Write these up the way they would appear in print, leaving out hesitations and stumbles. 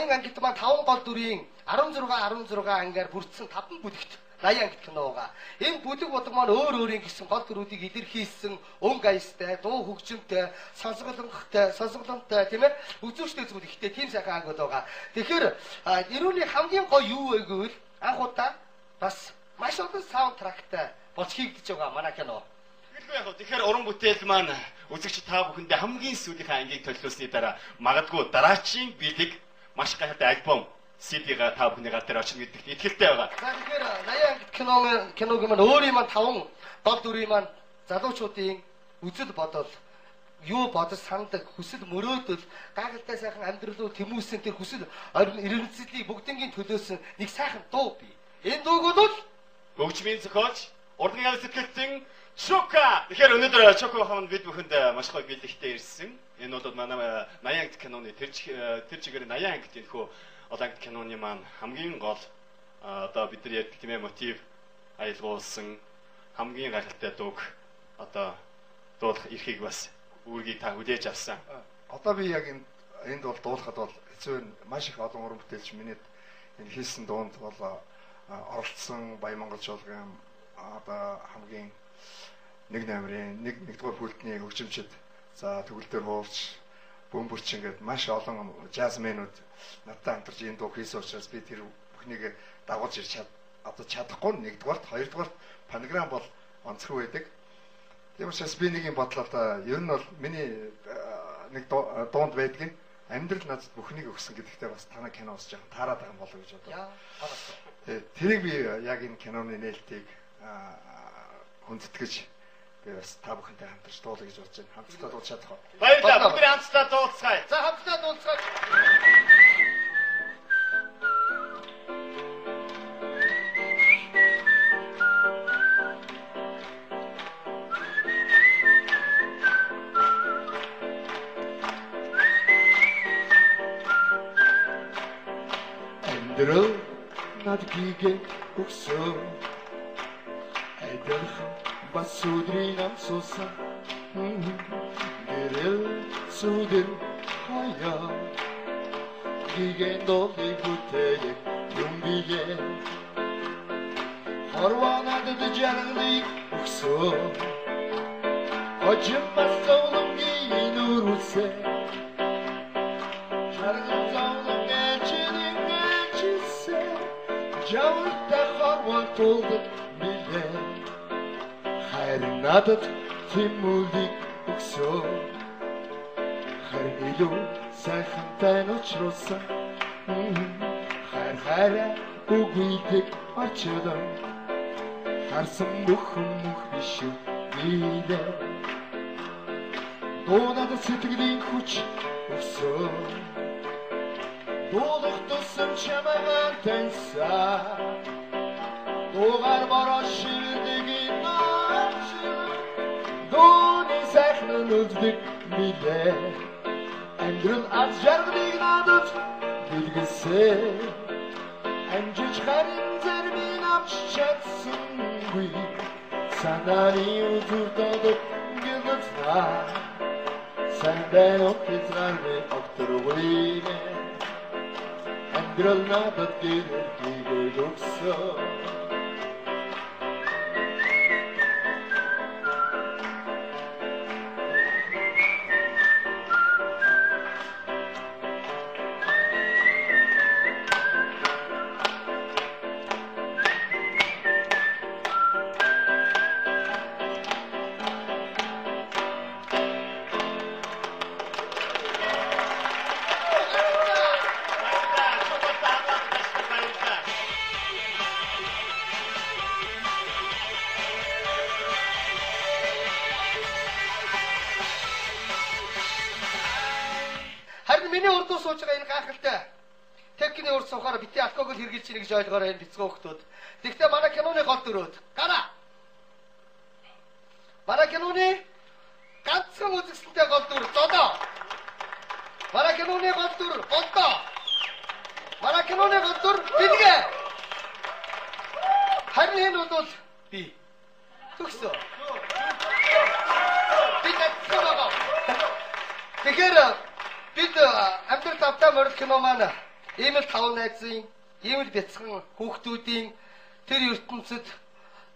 80 ангит маань 5 гол дүрийн 16 ангаар бүрдсэн 5 бүлэгт 80 ангит киноога. Энэ бүлэг бодог маань өөр өөрийн гэсэн гол дүрүүдийг илэрхийлсэн өнгө аястай, дуу хөгжимтэй, сонсголонтой тийм ээ үзүүштэй зүйл ихтэй тийм сайхан ангууд байгаа. Тэгэхээр эрүүний хамгийн гоё юу вэ гэвэл анх удаа бас маш олон саундтрактай болж хийгдэж байгаа манай кино. Тэгэхээр уран бүтээл маань үзэгч та бүхэндээ хамгийн сүүлийнхээ ангийг төлөвлөсний дараа магадгүй дараачийн бэлэг маш гайхалтай альбом CD-га та бүхний гал дээр очно гэдэгт итгэлтэй байгаа. За тэгэхээр 80 ангит киног маань өөрийн маань 5 гол дүрийн маань залуучуудын үзэл бодол юу бодож сандаг хүсэл мөрөөдөл гайхалтай сайхан амьдралуу тэмүүсэн тэр хүсэл эрдэмтдийн бүгднгийн төлөөсөн нэг сайхан дуу бий. Энэ дууг бол Хөгжмийн зохиолч урлагийн сэтгэлтэн Чока. Тэгэхээр өнөөдөр Чоко хаан бид бүхэнд маш гоё бэлэгтэй ирсэн. Энэ бол манай 80 ангит киноны тэр чигээр 80 ангит энэ хөө олон киноны маань хамгийн гол одоо бид нар ярьдаг тийм ээ мотив аялгуулсан хамгийн гайхалтай дууг одоо дуулах эрхийг бас үүргийг та хүлээж авсан. Одоо би яг энд бол дуулахад бол хэцүү маш их олон уран бүтээлч минийд энэ хийсэн дуунд бол оролцсон Баян Монгол жуулгын одоо хамгийн нэг номерын нэгдүгээр бүлтний хөгжимчд за төгөл дээр хуурч бөмбөрч ингээд маш олон жазменууд надтай хамтарч энэ дуу хийсэн учраас би тэр бүхнийг дагуулж ирч чадахгүй нэгдүгээрт хоёрдугаарт панограм бол онцгой байдаг. Тийм учраас би нэг юм бодлоо та ер нь бол миний нэг дуунд байдгийг амьдрал надад бүхнийг өгсөн гэдэгтээ бас танай кино усж байгаа таарад байгаа болов гэж бодлоо. Тэрийг би яг энэ киноны нээлтийг хүндэтгэж би бас та бүхэнтэй хамтарч дуулах гэж бодож байна. Хамтдаа дуулах чадах уу? Баярлалаа. Бүгд хамтдаа дуулцгаая. за хамтдаа дуулцгаая. Амьдрал над гигэ өгсөн айдалхан бас өдрийн амсуусан гэрэл сүдэр хаяа гиген долыг бүтээе юм бие хорванад дэжэрлийг өгсөн хожим бас зовлонгийн нүрүсэ шарган зовлон гэлчилин гэлчисэ жавртай хорван тулгад билээ харин надад тэмүүлийг өгсөн харин илүү сайхантай ночруулсан хайраа үгүйдэг очилон харсан бүхэн мөх биш үү билээ дуунад сэтгэлийн хүч өгсөн дуулах тусам чамайгаа таньсан дуугаар бороо шилдэгийн дууны сайхан үлддэг билээ амьдрал аз жаргалыг надад дэлгэсэн амжиж харин зармийн авч чадсангүй санааны үзүүртөд гэнэцнаа сандэн офицраны окторгүй амьдрал надад гэрэлтийг өгсөн Миний урд сууж байгаа энэ гайхалтай техникийн урд суухаар бити алкогол хэрглэж ийн гэж ойлгоорой энэ бицгөө хөлтүүд. Тэгвэл манай киноны гол дүрүүд гараа. Манай киноны ганцхан үзэсгэлэнтэй гол дүр зодоо. Манай киноны гол дүр голдоо. Манай киноны гол дүр бэлгээ. Харин энэ бол би. Төгсөө. Би тэгэхээр бид амьдрал тавтаа морил кино маань Ийм л тав найзын, ийм л бяцхан хүүхдүүдийн тэр ертөнцид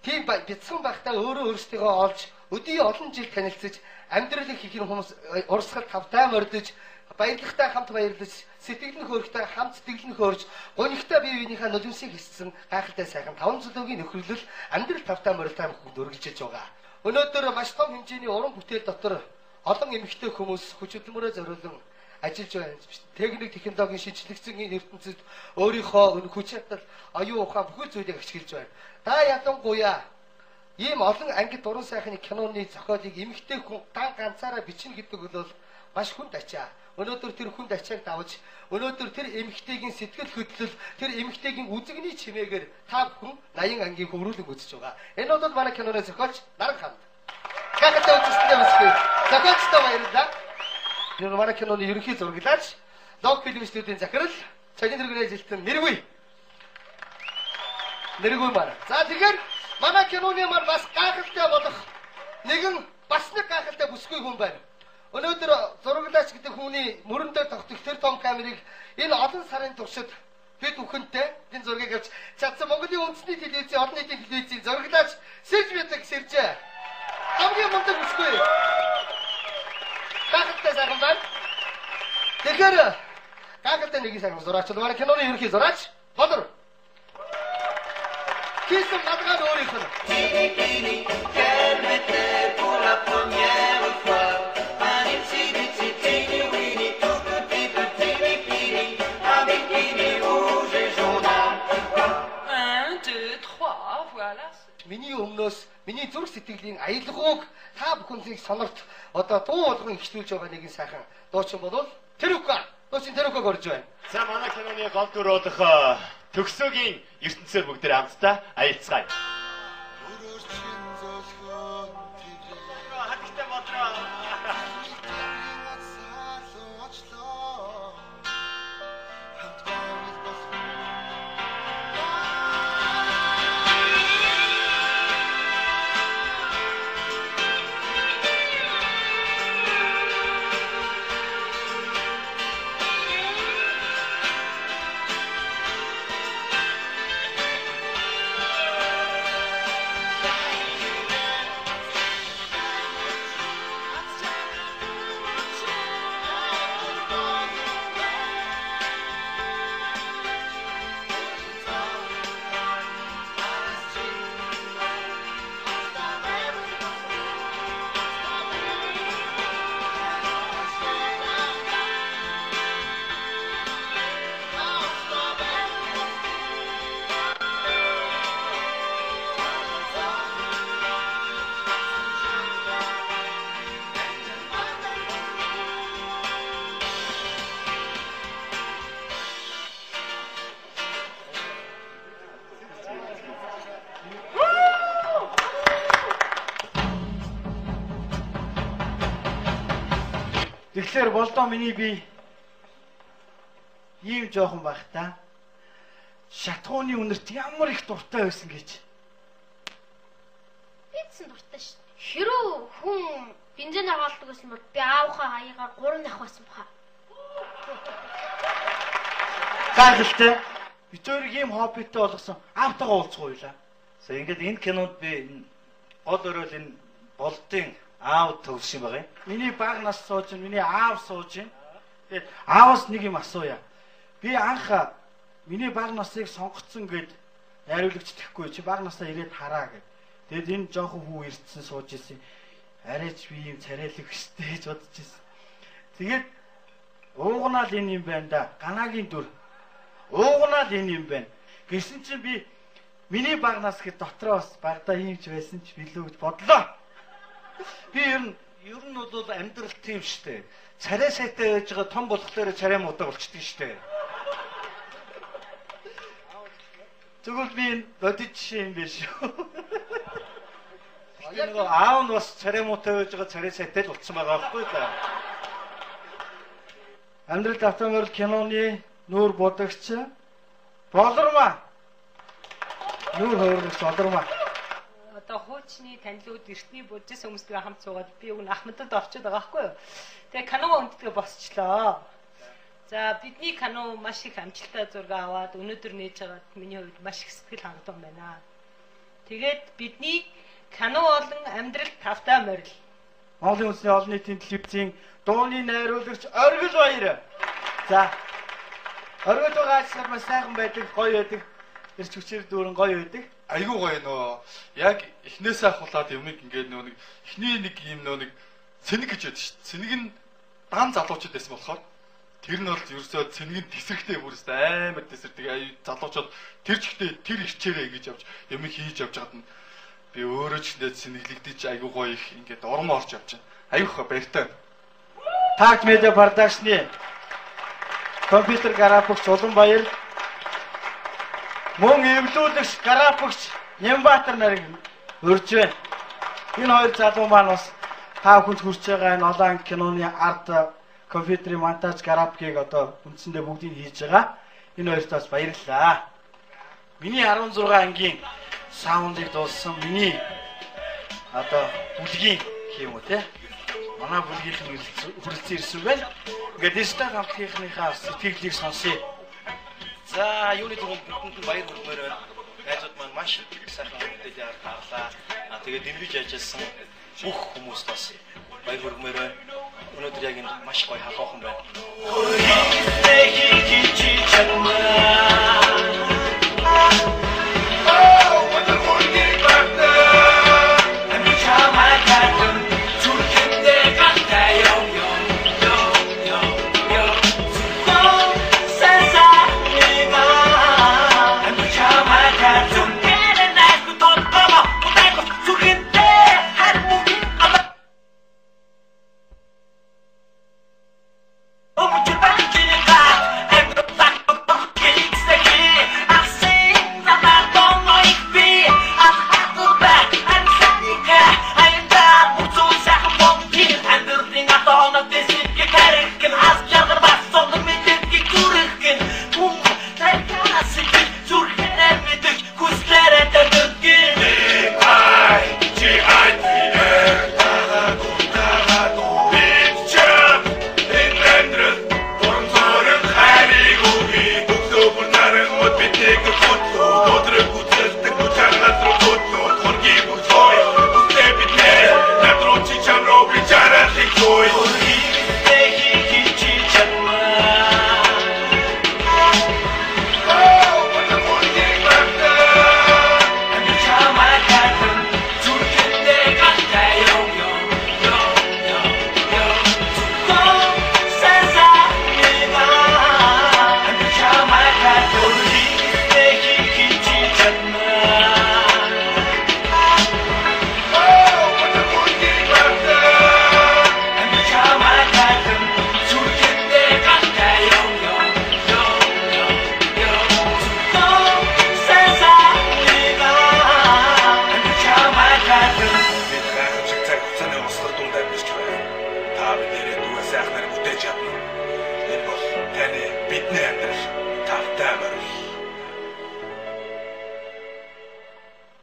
тийм бяцхан байхдаа өөрөө өөрсдийгөө олж өдий олон жил танилцж амьдралыг хийх хүмүүс урсгал тавтай мордож баярлагтай хамт баярлаж сэтгэл нь хөөрхтэй хамт сэтгэл нь хөөрж гонигтай бие биенийхээ нулимсыг хийсэн гайхалтай сайхан таван цөлөөгийн нөхрөлөл амьдрал тавтай морилтай хүмүүст өргөжж байгаа. Өнөөдөр маш том хэмжээний уран бүтээл дотор олон эмэгтэй хүмүүс хүч хөдөлмөрөөр зориулан ажиллаж байна. Техник технологийн шинжлэгдсэн энэ ертөнцид өөрийнхөө хүч чадал, оюун ухаан бүхэл зүйлийг ашиглаж байна. Та ялангуяа ийм олон ангид уран сайхны киноны зохиолыг эмэгтэй хүн ганцаараа бичнэ гэдэг бол маш хүнд ачаа. Өнөөдөр тэр хүнд ачааг давж, өнөөдөр тэр эмэгтэйгийн сэтгэл хөдлөл, тэр эмэгтэйгийн үзэгний чимээгээр та бүхэн 80 ангийн хөврүүлэг үзэж байгаа. Энэ бол манай киноны зохиолч Наран хамт. Гайхалтай үзэсгэлэнтэй үсгээ. Зохиолчтой баярлалаа. Энэ манай киноны ерөнхий зураглаач, Лог фильм студийн захирал, цалин тэргүүний ажилтан Нэргүй. Нэргүй маань. За тэгэхээр манай киноны маань бас гайхалтай болох нэгэн бас нэг гайхалтай бүсгүй хүн байна. Өнөөдөр зураглаач гэдэг хүний мөрөндөө тогтох тэр том камерыг энэ олон сарын туршид бид бүхэнтэй энэ зургийг авч чадсан Монголын үндэсний телевизийн олон нийтийн телевизийн зураглаач Сэж Мэдэг сэржээ. Хамгийн мундаг бүсгүй. Гайхалтай сайхан байна. Тэгэхээр гайхалтай нэг сайхан зураач бол манай киноны ерөнхий зураач Бодор. Кисэн надгаар өөрийнх нь. Миний өмнөөс миний зүрх сэтгэлийн аялгауг та бүхнийг сонорт одоо дуу болгон ихлүүлж байгаа нэгэн сайхан дуучин бол Тэрүка. Дуучин Тэрүкаг орж байна. За манай киноны гол дүр болох төгсөөгийн ертөнцөөр бүгд хамтдаа аялцгаая. Тэгэхээр болдоо миний би ийм жоохон байх та. Шатхууны үнэрт ямар их дуртай байсан гэж. Бидсэн дуртай шүү. Хэрүү хүн бензин хаалдаг байсан бол би аавхаа хаягаар 3 нах байсан баха. Гайхалтай. Би зөвхөн ийм хоббитэй болгосон. Аавтайгаа уулзгууйлаа. За ингээд энэ кинонд би гол өрөөл энэ болдын аав төгс юм байгаа юм. Миний баг нас сууж, миний аав сууж. Тэгээд ааваас нэг юм асууя. Би анх миний баг насыг сонгоцсон гэд найруулагч тэхгүй чи баг насаа ирээд хараа гэд. Тэгэд энэ жоохон хүү ирдсэн сууж ирсэн. Арайч би юм царайлаг өстэй гэж бодож ирсэн. Тэгээд уугнаал энэ юм байна да. Ганагийн дүр. Уугнаал энэ юм байна. Гэсэн чинь би миний баг нас гэд дотроо бас багада хиймч байсан ч билүү гэж бодлоо. Би ер нь бол амьдрал тийм штэ. Царай сайтай байж байгаа том болохоор царай муудаг болчихдээ штэ. Тэгвэл би бодит жишээ юм биш үү? Яг аав нь бас царай муутай байж байгаа царай сайтай л болцсон байгаа байхгүй да. Амьдрал автомобиль киноны нүүр бодогч Болормаа. Нүүр хөргөж Болормаа. Одоо хуучны танилуд эртний буддист хүмүүстэй хамт суугаад би өгн Ахмадад орчод байгаа байхгүй юу. Тэгээ киногоо өнддгөө босчлоо. За бидний кино маш их амжилттай зураг аваад өнөөдөр нээж аваад миний хувьд маш их сэтгэл хангалуун байна. Тэгээд бидний кино болон амьдрал тавтай морил. Монголын үндэсний олон нийтийн телевизийн дууны найруулагч Оргил Баяр. За. Оргил байгаа ажлаар маш сайхан байдаг, гоё байдаг. Ирч хүчээр дүүрэн гоё байдаг. Айгуу гоё нөө. Яг эхнээсээ ахуулаад юмыг ингээд нөө нэг эхний нэг юм нөө нэг цэник гэж байдаг шүү дээ. Цэник нь дан залуучууд байсан болохоор тэр нь бол ерөөсөө цэнийг тесрэхтэй бүрээс амар тесэрдэг. Залуучууд тэр чигтээ тэр ирчээрээ ингэж явж юмыг хийж явж байгаад нь би өөрөө ч нэ цэниглэгдэж айгуу гоё их ингээд урам орж явж байна. Аюух баяртай. Тагт медиа продакшны компьютер графикч Уланбаяр, мөн эвлүүлэгч графикч Нямбатар нарыг урьж байна. Энэ хоёр залуу маань бас та бүхэнд хүрч байгаа энэ олон киноны арт, компьютерийн монтаж, графикийг одоо үндсэндээ бүгдийг хийж байгаа. Энэ хоёрт бас баярлалаа. Миний 16 ангийн саундыг дууссан миний одоо бүлгийн юм уу те? Манай бүлгийн хүрэлцэн ирсэн байна. Ингээд дижитал хамтлагийнхаа сэтгэлийг сонсъё. За юуны төгөнд бидэнд баяр хүрмээр байна. Найзууд маань маш сайхан мэдээлэл авлаа. Тэгээд дэмжиж ажилласан бүх хүмүүст бас баяр хүрмээр байна. Өнөөдөр яг энэ маш гоё халуухан байна.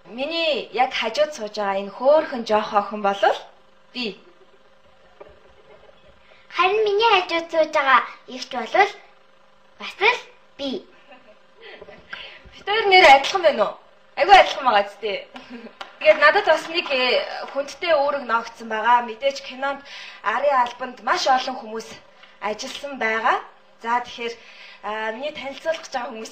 Миний яг хажууд сууж байгаа энэ хөөхөн жоох охин болов би. Харин миний хажууд сууж байгаа ихч болвол бас л би. Бид нэр адилхан байна уу? Айгүй адилхан байгаа зү. Тэгээд надад бас нэг хүндтэй үүрэг ногдсон байгаа. Мэдээж кинонд арын албанд маш олон хүмүүс ажилласан байгаа. За тэгэхээр миний танилцуулах гэж байгаа хүмүүс